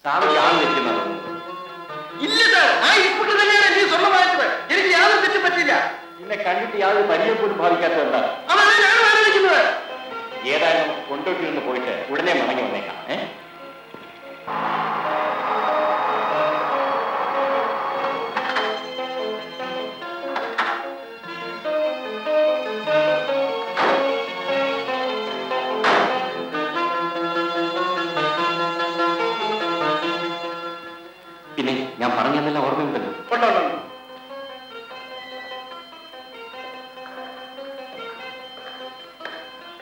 Sir ഞാൻ വെക്കുന്നത് ഇല്ല സാർ. ആ ഇരിപ്പിട്ട് തന്നെയാണ് എനിക്ക് സ്വർണ്ണം വാങ്ങിച്ചത്. എനിക്ക് യാതൊരു തെറ്റും പറ്റില്ല. എന്നെ കണ്ടിട്ട് യാതൊരു പരിചയം പോലും ബാധിക്കാത്തത് എന്താണ്? അതാണ് വേദനിക്കുന്നത്. ഏതായാലും നമുക്ക് കൊണ്ടോട്ടിൽ പോയിട്ട് ഉടനെ മടങ്ങി വന്നേക്കാം. പിന്നെ ഞാൻ പറഞ്ഞെന്നെല്ലാം ഓർമ്മയുണ്ടല്ലോ.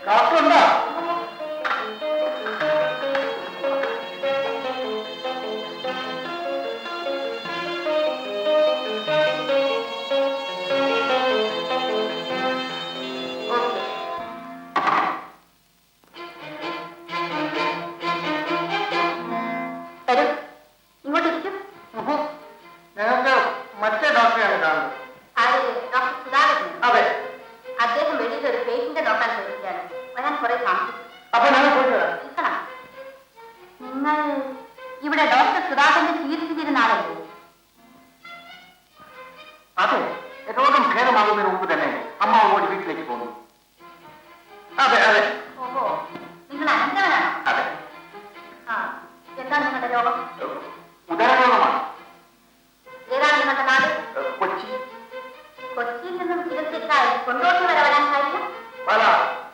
കാപ്പുണ്ടോ? മറ്റേ ഡോക്ടറെയാണ് കാണുന്നത്. ഡോക്ടർ സുധാകരൻ? അതെ. അദ്ദേഹം വെളിയിൽ ഒരു പേഷ്യന്റ് നോക്കാൻ പോയിരിക്കുകയാണ്. വരാൻ കുറെ താമസിക്കും. അപ്പൊ ഞാൻ പോയിട്ട് വരാം. നിങ്ങൾ ഇവിടെ ഡോക്ടർ സുധാകരന്റെ ചികിത്സിച്ചിരുന്ന ആളല്ലേ? അതെ. രോഗം ഭേദമാകുന്നതിന് മുമ്പ് തന്നെ അമ്മ അങ്ങോട്ട് വീട്ടിലേക്ക് പോകുന്നു. അതെ അതെ. ഓഹോ, നിങ്ങൾ അനന്തവനാണോ? അതെ. എന്താണ് നിങ്ങളുടെ രോഗം? ഉദരരോഗമാണ്. ഏതാണ് നിങ്ങളുടെ നാട്? കൊച്ചി. കൊച്ചിയിൽ നിന്നും ചികിത്സിക്കായി കൊണ്ടോട്ടി വരെ വരാൻ കഴിയും?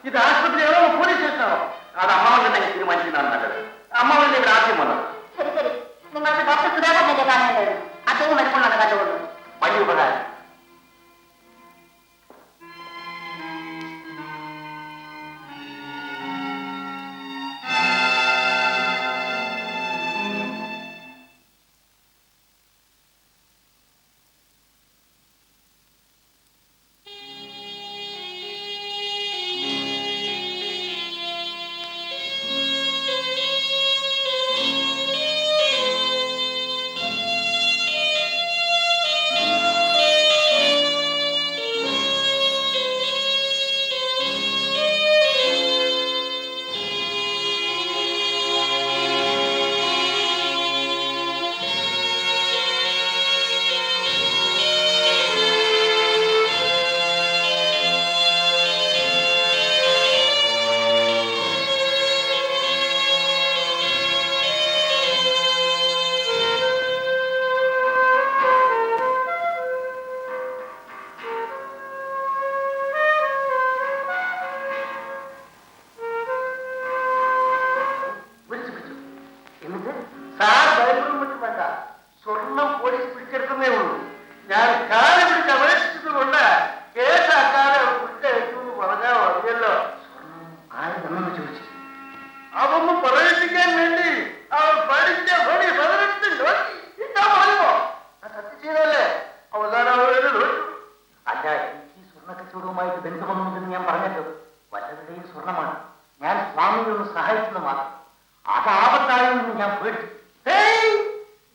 ഇത് ആശുപത്രിയാണോ പോലീസ് സ്റ്റേഷനാണോ? അത് അമ്മാവൻ തന്നെ തീരുമാനിക്കുന്നതാണ് നല്ലത്. അമ്മാവന്റെ ഇവിടെ ആദ്യം വന്നത്. ശരി ശരി, നിങ്ങൾക്ക് ഡോക്ടർ സുധാകരനെ കാണേണ്ടത്. അദ്ദേഹം വരുമ്പോഴാണ് കണ്ടുകൊള്ളു. വലിയ ഉപകാരം. സ്വർണം പോലീസ് പിടിച്ചെടുക്കുന്നേ ഉള്ളൂ. ഞാൻ കാലം പിടിച്ച് അപേക്ഷിച്ചത് കൊണ്ട് കേസാക്കാതെ കുറ്റേറ്റു എന്ന് പറഞ്ഞാൽ മതിയല്ലോ. ആരെന്നു ചോദിച്ചു. അതൊന്നും പറയിപ്പിക്കാൻ വേണ്ടി അവൻ പഠിച്ച പണി 18 നോക്കി ഇട്ടാ പറയുമോ? സത്യം ചെയ്തല്ലേ അവസാനം അവരത് തോറ്റു. അല്ല, എനിക്ക് ഈ സ്വർണ്ണ കച്ചവടവുമായിട്ട് ബന്ധമൊന്നുമില്ലെന്ന് ഞാൻ പറഞ്ഞല്ലോ. വല്ലവരുടെയും സ്വർണമാണ്. ഞാൻ സ്വാമിയെ ഒന്ന് സഹായിച്ചത് മാത്രം. അത് ആപത്തായെന്ന് ഞാൻ പേടിച്ചു.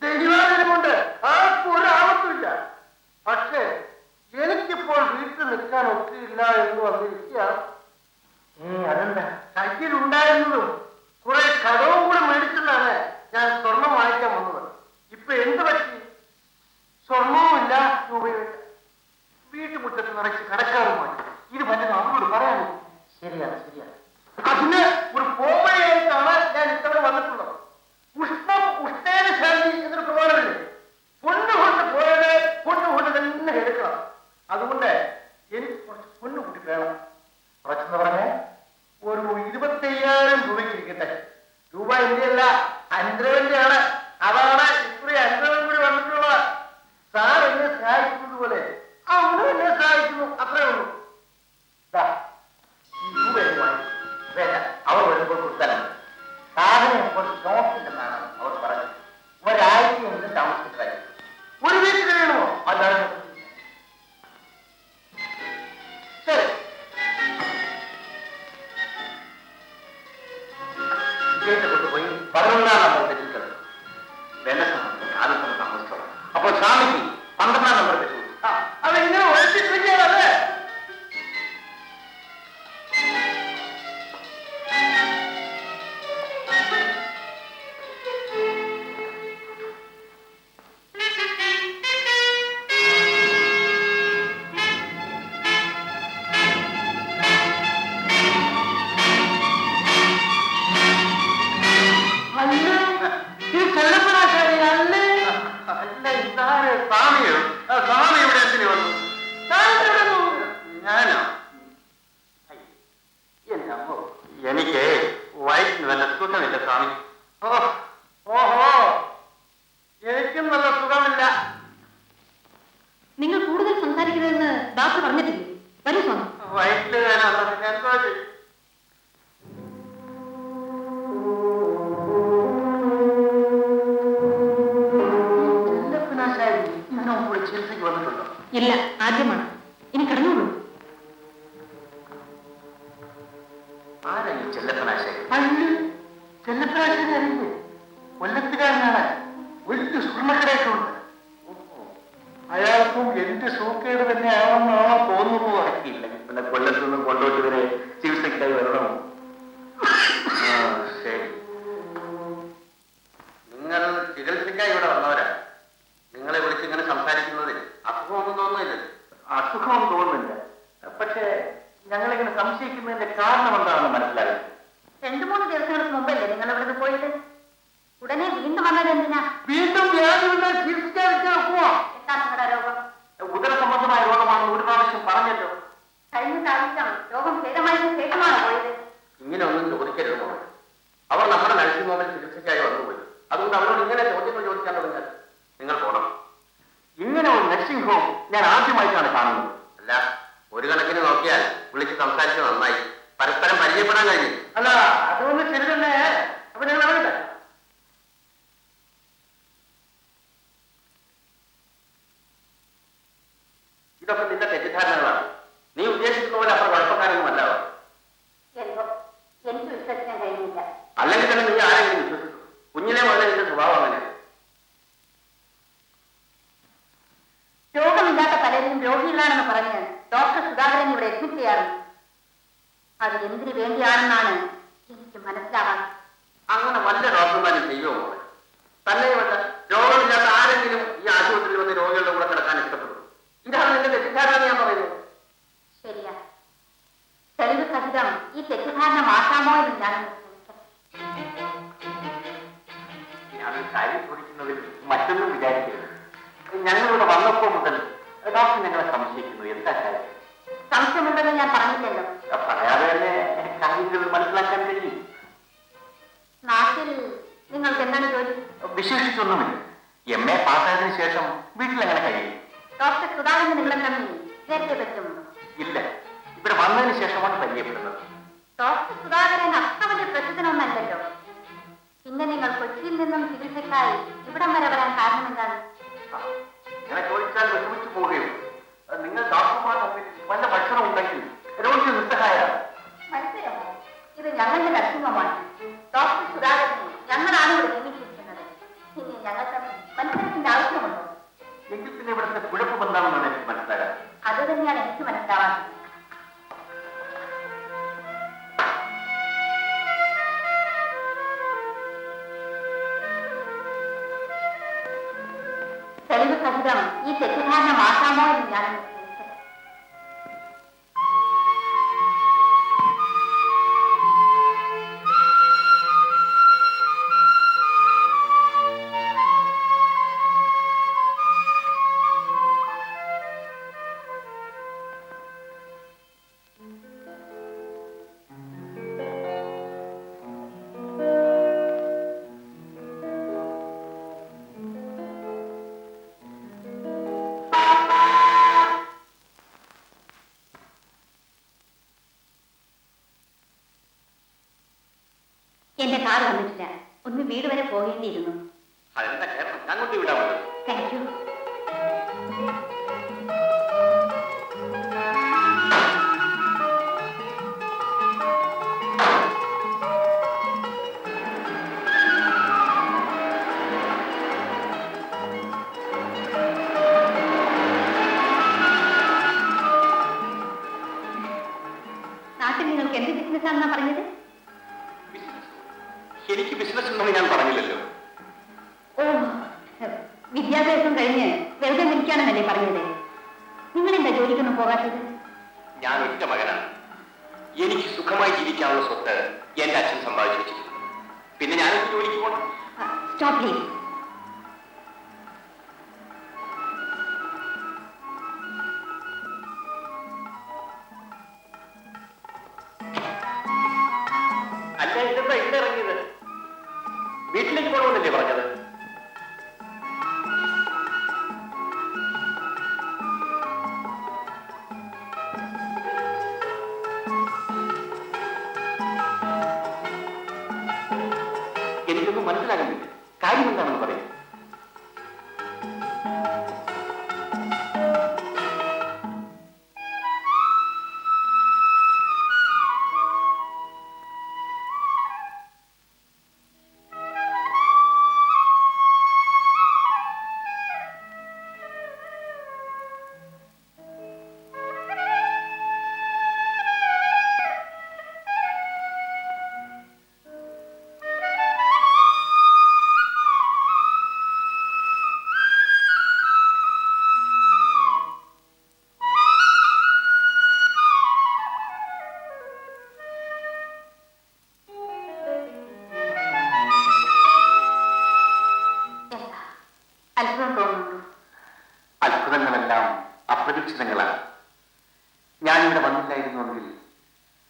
ദൈവാനുകൊണ്ട് ആർക്കും ഒരു ആപത്തുമില്ല. പക്ഷേ എനിക്കിപ്പോൾ വീട്ടിൽ നിൽക്കാൻ ഒക്കെയില്ല എന്ന് വന്നിരിക്കുക. അതെന്താ? കയ്യിലുണ്ടായിരുന്നതും കുറെ കടവും കൂടെ മേടിച്ചെന്നാണ് ഞാൻ സ്വർണം വാങ്ങിക്കാൻ വന്നത്. ഇപ്പൊ എന്ത് പറ്റി? സ്വർണവുമില്ല, രൂപയുമില്ല. വീട്ടുമുറ്റത്ത് നിറച്ച് കടക്കാറുമായി. ഇത് പറ്റുന്ന അവരോട് പറയാനോ? ശരിയാണ് ശരിയാണ്. അതിന് ഒരു പോമയായിട്ടാണ് ഞാൻ ഇത്തവണ വന്നിട്ടുള്ളത്. പുഷ്പം ഉഷ്ടേന ശാന്തി എന്നൊരു പ്രമാണമില്ലേ? പൊണ്ണുകൊണ്ട് പോയത് പൊണ്ണുകൊണ്ട് തന്നെ എടുക്കണം. അതുകൊണ്ട് എനിക്ക് കുറച്ച് പൊണ്ണു കൂട്ടി വേണം. കുറച്ചെന്ന് പറഞ്ഞ് ഒരു 25,000 രൂപയ്ക്ക് ഇരിക്കട്ടെ. രൂപ എന്റെയല്ല, അൻദ്രവന്റെ ആണ്. അതാണ് ഇത്രയും അൻദ്രവൻ കൂടി വന്നിട്ടുള്ളത്. സാർ എന്നെ സഹായിക്കുന്നത് പോലെ അവനും എന്നെ സഹായിക്കുന്നു, അത്രേ ഉള്ളൂ. ഈ രൂപ എന്ന് വാങ്ങി വേണ്ട, അവർ വരുമ്പോൾ കൊടുത്താലും സാധനം ഇപ്പോൾ സ്റ്റോക്കില്ലെന്നാണ് അവർ പറഞ്ഞത്. ഒരാഴ്ചയെങ്കിലും താമസിച്ചതായി. ഒരു വീട്ടിൽ കഴിയണമോ? അതാണ് ശരി. കേട്ട് കൊണ്ടുപോയി 11-ാം നമ്പർ തെറ്റിച്ചത്. സ്വാമിയോ? സ്വാമി ഇവിടെ എത്തിന് വന്നു? ഞാനോ? എന്റെ അമ്മോ, എനിക്ക് വയറ്റിന് നല്ല സുഖമില്ല സ്വാമി. ഓഹോ, എനിക്കും നല്ല സുഖമില്ല. നിങ്ങൾ കൂടുതൽ സംസാരിക്കരുതെന്ന് ഡോക്ടർ പറഞ്ഞിട്ടില്ലേ? വരൂ സ്വാമി. വയറ്റില് വേദന എന്തോ ചെയ്യും. ചികിത്സയ്ക്ക് വന്നിട്ടുണ്ടോ? ഇല്ല, ആദ്യമാണ്. ഇനി കിടന്നോളൂ. ആരാണ് ചെല്ലപ്പനാശാരി? ചെല്ലപ്പനാശാരി അറിയില്ലേ? കൊല്ലത്തുകാരനാണ്. വലിയ സ്വർണ്ണക്കടയൊക്കെ ഉണ്ട്. അയാൾക്കും എന്റെ സൂക്കേട് തന്നെയാണെന്നാണോ തോന്നുന്നു. ഉറക്കിയില്ല. പിന്നെ കൊല്ലത്ത് നിന്നും കൊണ്ടോട്ട് വരെ ചികിത്സയ്ക്കായി വരണമോ? ശരി, നിങ്ങൾ ചികിത്സയ്ക്കായി ഇവിടെ വന്നവരാ. നിങ്ങളെ വിളിച്ച് ഇങ്ങനെ സംസാരിക്കുന്നതിൽ അസുഖമൊന്നും തോന്നുന്നില്ല. അസുഖം തോന്നുന്നില്ല, പക്ഷേ ഞങ്ങളിങ്ങനെ സംശയിക്കുന്നതിന്റെ കാരണം എന്താണെന്ന് മനസ്സിലായി. 2-3 ദിവസങ്ങൾക്ക് മുമ്പല്ലേ നിങ്ങൾ ഇവിടെ പോയത്? ഉടനെ വീണ്ടും വന്നത് എന്തിനാ? വീണ്ടും വ്യാധി ചികിത്സിക്കാൻ വെക്കുമോ? എന്താ നിങ്ങളുടെ രോഗം? ഉദര സംബന്ധമായ രോഗമാണെന്ന് ഒരു പ്രാവശ്യം പറഞ്ഞല്ലോ. കഴിഞ്ഞ പ്രാവശ്യം രോഗം ഭേദമായതിനു ശേഷമാണോ പോയത്? ഇങ്ങനെ ഒന്നും ചോദിക്കരുത് മോളെ. അവർ നമ്മുടെ നഴ്സിംഗ് ഹോമിൽ ചികിത്സയ്ക്കായി വന്നുപോയി. അതുകൊണ്ട് അവരോട് ഇങ്ങനെ ചോദ്യങ്ങൾ ചോദിക്കാൻ തുടങ്ങിയാൽ നിങ്ങൾ പോണം. ഇങ്ങനെ ഒരു നഴ്സിംഗ് ഹോം ഞാൻ ആദ്യമായിട്ടാണ് കാണുന്നത്. അല്ല, ഒരു കണക്കിന് നോക്കിയാൽ വിളിച്ച് സംസാരിച്ച് നന്നായി. പരസ്പരം പരിചയപ്പെടാൻ കഴിഞ്ഞു. അല്ല, അതൊന്നും ശരി തന്നെ. അപ്പൊ നിങ്ങൾ അറിയില്ല, ഇതൊക്കെ നിന്റെ തെറ്റിദ്ധാരണകളാണ്. നീ ഉദ്ദേശിക്കുന്ന പോലെ അത്ര കുഴപ്പക്കാരൊന്നും അല്ല. എന്തോ എനിക്ക് വിശ്വസിക്കാൻ കഴിയുന്നില്ല. അല്ലെങ്കിൽ തന്നെ നീ ആരെങ്കിലും വിശ്വസിക്കും? കുഞ്ഞിനെ മുതലേ നിന്റെ സ്വഭാവം അങ്ങനെ. രോഗമില്ലാത്ത പലരും രോഗികളാണെന്ന് പറഞ്ഞ് ഡോക്ടർ സുധാകരൻ ഇവിടെ അഡ്മിറ്റ് ചെയ്യാറുണ്ട്. അത് എന്തിനു വേണ്ടിയാണെന്നാണ് എനിക്ക് മനസ്സിലാവാൻ. അങ്ങനെ വല്ല ഡോക്ടർമാരും ചെയ്യുമോ മോളെ? തന്നെയുമല്ല, രോഗമില്ലാത്ത ആരെങ്കിലും ഈ ആശുപത്രിയിൽ വന്ന് രോഗികളുടെ കൂടെ കിടക്കാൻ ഇഷ്ടപ്പെടും? ഇതാണ് നിന്റെ തെറ്റിദ്ധാരണ ഞാൻ പറയുന്നത്. ശരിയാ, തെളിവ് സഹിതം ഈ തെറ്റിദ്ധാരണ മാറ്റാമോ എന്ന് ഞാനൊരു കാര്യം ചോദിക്കുന്നതിൽ മറ്റൊന്നും വിചാരിക്കരുത്. ഞങ്ങളിവിടെ വന്നപ്പോൾ മുതൽ ഡോക്ടർ ഞങ്ങളെ സംശയിക്കുന്നു. എന്താ കാര്യം? സംശയമുണ്ടെന്ന് ഞാൻ പറഞ്ഞില്ലല്ലോ. പറയാതെ തന്നെ കാര്യങ്ങൾ മനസ്സിലാക്കാൻ കഴിയും. നാട്ടിൽ നിങ്ങൾക്ക് എന്താണ് ജോലി? വിശേഷിച്ചൊന്നുമില്ല. MA പാസ്സായതിനു ശേഷം വീട്ടിലെങ്ങനെ കഴിയും? ഡോക്ടർ സുധാകരൻ നിങ്ങളെ തമ്മിൽ നേരത്തെ പറ്റുമുണ്ടോ? ഇല്ല, ഇവിടെ വന്നതിന് ശേഷമാണ് പരിചയപ്പെടുന്നത്. ഡോക്ടർ സുധാകരൻ അത്ര വലിയ പ്രസിദ്ധനൊന്നല്ലല്ലോ. പിന്നെ നിങ്ങൾ കൊച്ചിയിൽ നിന്നും ചികിത്സക്കായി ഇവിടം വരെ വരാൻ കാരണം എന്താണ്? അങ്ങനെ ചോദിച്ചാൽ വിഷമിച്ചു പോവുകയും. നിങ്ങൾ ഡോക്ടർമാർ തമ്മിൽ വല്ല ഭക്ഷണം ഉണ്ടെങ്കിൽ രോഗി നിസ്സഹായാണ്. മത്സരമോ? ഇത് ഞങ്ങളുടെ നഴ്സിംഗമാണ്. ഡോക്ടർ സുധാകരനെ ഞങ്ങളാണ് ഇവിടെ നിയമിച്ചിരിക്കുന്നത്. ഇനി ഞങ്ങൾ തമ്മിൽ മത്സരത്തിന്റെ ആവശ്യമുണ്ടോ? എങ്കിൽ പിന്നെ ഇവിടുത്തെ കുഴപ്പം എന്താണെന്നാണ് എനിക്ക് മനസ്സിലാകാൻ. അത് തന്നെയാണ് എനിക്ക് മനസ്സിലാവാത്തത്. തെളിവ് സഹിതം ഈ തെറ്റിദ്ധാരണ മാറ്റാമോ എന്ന് ഞാൻ എന്റെ കാർ വന്നിട്ടില്ല. ഒന്ന് വീട് വരെ പോകേണ്ടിയിരുന്നു. അതെന്താ കേരളം അങ്ങോട്ട് വിടാമല്ലോ. Thank you. നാട്ടിൽ നിങ്ങൾക്ക് എന്ത് ബിസിനസ് ആണെന്നാ പറഞ്ഞത്? എനിക്ക് ബിസിനസ് ഉണ്ടെന്ന് ഞാൻ പറഞ്ഞില്ലല്ലോ. ഓ, വിദ്യാഭ്യാസം കഴിഞ്ഞ് വെറുതെ നിൽക്കാണെന്നല്ലേ പറഞ്ഞത്? നിങ്ങളെന്താ ജോലിക്കൊന്നും പോകാത്തത്? ഞാൻ ഒറ്റ മകനാണ്. എനിക്ക് സുഖമായി ജീവിക്കാനുള്ള സ്വത്ത് എന്റെ അച്ഛൻ സമ്പാദിച്ചു വെച്ചിട്ടുണ്ട്. പിന്നെ ഞാനെന്ത് ജോലിക്ക് പോകണം? Stop please. അത്ഭുതം തോന്നുന്നു. അത്ഭുതങ്ങളെല്ലാം അപ്രതീക്ഷിതങ്ങളാണ്. ഞാനിവിടെ വന്നില്ലായിരുന്നുവെങ്കിൽ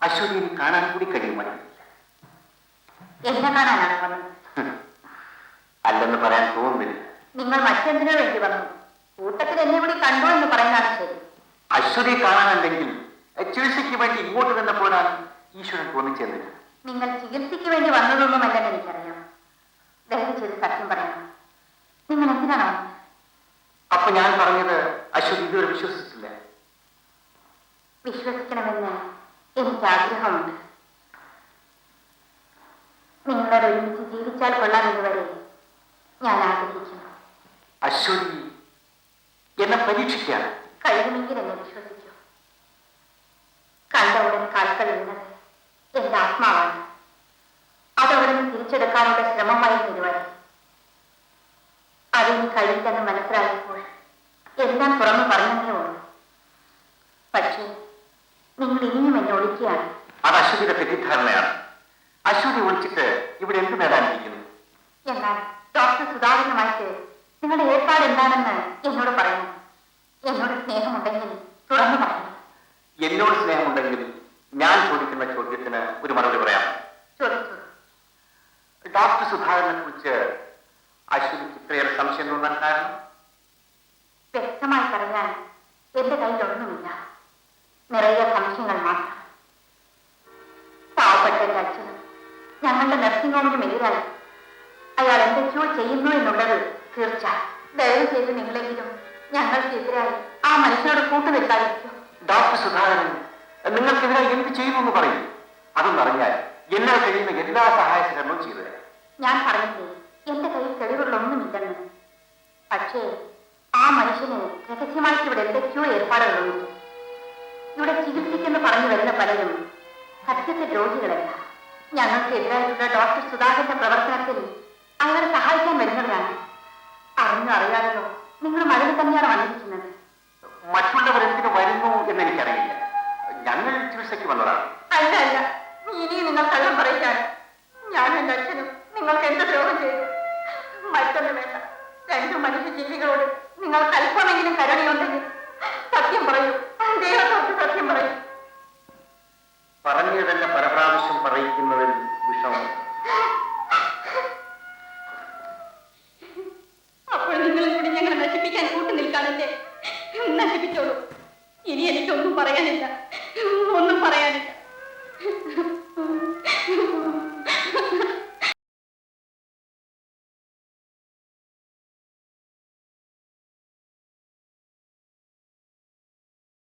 അശ്വതിയെ കാണാൻ കൂടി കഴിയുമായിരുന്നില്ല. എന്നെ കാണാനാണ് വന്നത്? അല്ലെന്ന് പറയാൻ തോന്നുന്നില്ല. നിങ്ങൾ മറ്റെന്തിനു വേണ്ടി വന്നു? കൂട്ടത്തിൽ എന്നെ കൂടി കണ്ടു എന്ന് പറയുന്നതാണ് ശരി. അശ്വതിയെ കാണാനല്ലെങ്കിൽ ചികിത്സയ്ക്ക് വേണ്ടി ഇങ്ങോട്ട് വന്നപ്പോഴാണ് ഈശ്വരൻ തോന്നിച്ചെന്നില്ല. നിങ്ങൾ ചികിത്സയ്ക്ക് വേണ്ടി വന്നതൊന്നുമല്ലെന്ന് എനിക്കറിയാം. ദയവ് ചെയ്ത് സത്യം പറയണം. നിങ്ങൾ എന്തിനാണ് വന്നത്? അപ്പൊ ഞാൻ പറഞ്ഞത് അശ്വതി ഇതുവരെ വിശ്വസിച്ചില്ല. വിശ്വസിക്കണമെന്ന് എനിക്ക് ആഗ്രഹമുണ്ട്. നിങ്ങളൊരുമിച്ച് ജീവിച്ചാൽ കൊള്ളാമെന്നുവരെ ഞാൻ ആഗ്രഹിക്കുന്നു. അശ്വതി എന്നെ പരീക്ഷിക്കുകയാണ്. കഴിയുമെങ്കിൽ എന്നെ വിശ്വസിക്കൂ. കണ്ട ഉടൻ കാൽക്കൾ വീണത് എന്റെ ആത്മാവാണ്. അതവിടെ നിന്ന് തിരിച്ചെടുക്കാനുള്ള ശ്രമമായിരുന്നു ഇതുവരെ. അതിന് കഴിയില്ലെന്ന് മനസ്സിലായപ്പോൾ എല്ലാം തുറന്നു പറഞ്ഞതേ ഉള്ളൂ. പക്ഷേ നിങ്ങൾ ഇനിയും എന്നെ ഒളിക്കുകയാണ്. അത് അശ്വതിയുടെ തെറ്റിദ്ധാരണയാണ്. അശ്വതി ഒളിച്ചിട്ട് ഇവിടെ എന്ത് നേടാനിരിക്കുന്നു? എന്നാൽ ഡോക്ടർ സുധാകരനുമായിട്ട് നിങ്ങളുടെ ഏർപ്പാട് എന്താണെന്ന് എന്നോട് പറയണം. എന്നോട് സ്നേഹമുണ്ടെങ്കിൽ തുറന്നു പറയണം. എന്നോട് സ്നേഹമുണ്ടെങ്കിൽ ഞാൻ ചോദിക്കുന്ന ചോദ്യത്തിന് ഒരു മറുപടി പറയാം. ചോദിച്ചു. ഡോക്ടർ സുധാകരനെ കുറിച്ച് അശ്വതിക്ക് ഇത്രയേറെ സംശയം തോന്നാൻ കാരണം? വ്യക്തമായി പറഞ്ഞാൽ എന്റെ കയ്യിൽ ഒന്നുമില്ല, നിറയെ സംശയങ്ങൾ മാത്രം. പാവപ്പെട്ട എന്റെ അച്ഛനും ഞങ്ങളുടെ നഴ്സിംഗ് ഹോമിനും എതിരായി അയാൾ എന്തൊക്കെയോ ചെയ്യുന്നു എന്നുള്ളത് തീർച്ച. ദയവ് ചെയ്ത് നിങ്ങളെങ്കിലും ഞങ്ങൾക്കെതിരായി ആ മനുഷ്യനോട് കൂട്ടുനിൽക്കാതിരിക്കും. ഡോക്ടർ സുധാകരൻ നിങ്ങൾക്കെതിരായി എന്ത് ചെയ്യുന്നു എന്ന് പറയും. അതൊന്നറിഞ്ഞാൽ എന്നാൽ കഴിയുന്ന എല്ലാ സഹായ സഹകരണവും ചെയ്തു തരാം. ഞാൻ പറഞ്ഞില്ലേ എന്റെ കയ്യിൽ തെളിവുകളൊന്നുമില്ലെന്ന്. പക്ഷേ ആ മനുഷ്യന് രഹസ്യമായിട്ട് ഇവിടെ എന്തൊക്കെയോ ഏർപ്പാടുകളുണ്ട്. ഇവിടെ ചികിത്സിക്കെന്ന് പറഞ്ഞു വരുന്ന പലരും സത്യത്തെ രോഗികളല്ല. ഞങ്ങൾക്കെതിരായിട്ടുള്ള ഡോക്ടർ സുധാകരന്റെ പ്രവർത്തനത്തിൽ അയാളെ സഹായിക്കാൻ വരുന്നവരാണ്. അറിഞ്ഞോ അറിയാതെയോ നിങ്ങളും അതിൽ തന്നെയാണ് വന്നിരിക്കുന്നത്. മറ്റുള്ളവർ എന്തിനു വരുന്നു എന്ന് എനിക്കറിയില്ല. ഞങ്ങൾ ചികിത്സയ്ക്ക് വന്നതാണ്. അല്ല അല്ല, ഇനിയും നിങ്ങൾ കള്ളം പറയുകയാണ്. ഞാനും എന്റെ അച്ഛനും നിങ്ങൾക്ക് എന്ത് ദ്രോഹം ചെയ്തു? മറ്റൊന്നും വേണ്ട. രണ്ടു മനുഷ്യ ജീവികളോട് നിങ്ങൾക്ക് അല്പമെങ്കിലും കരുണയുണ്ടെങ്കിൽ സത്യം പറയൂ. ദൈവത്തോട്ട് സത്യം പറയൂ. പറഞ്ഞു തന്നെ പരപ്രാവശ്യം പറയിക്കുന്നതിൽ വിഷമം. അപ്പോൾ നിങ്ങളും കൂടി ഞങ്ങളെ നശിപ്പിക്കാൻ കൂട്ടു നിൽക്കാനല്ലേ? നശിപ്പിച്ചോളൂ. ഇനി എനിക്കൊന്നും പറയാനില്ല, ഒന്നും പറയാനില്ല.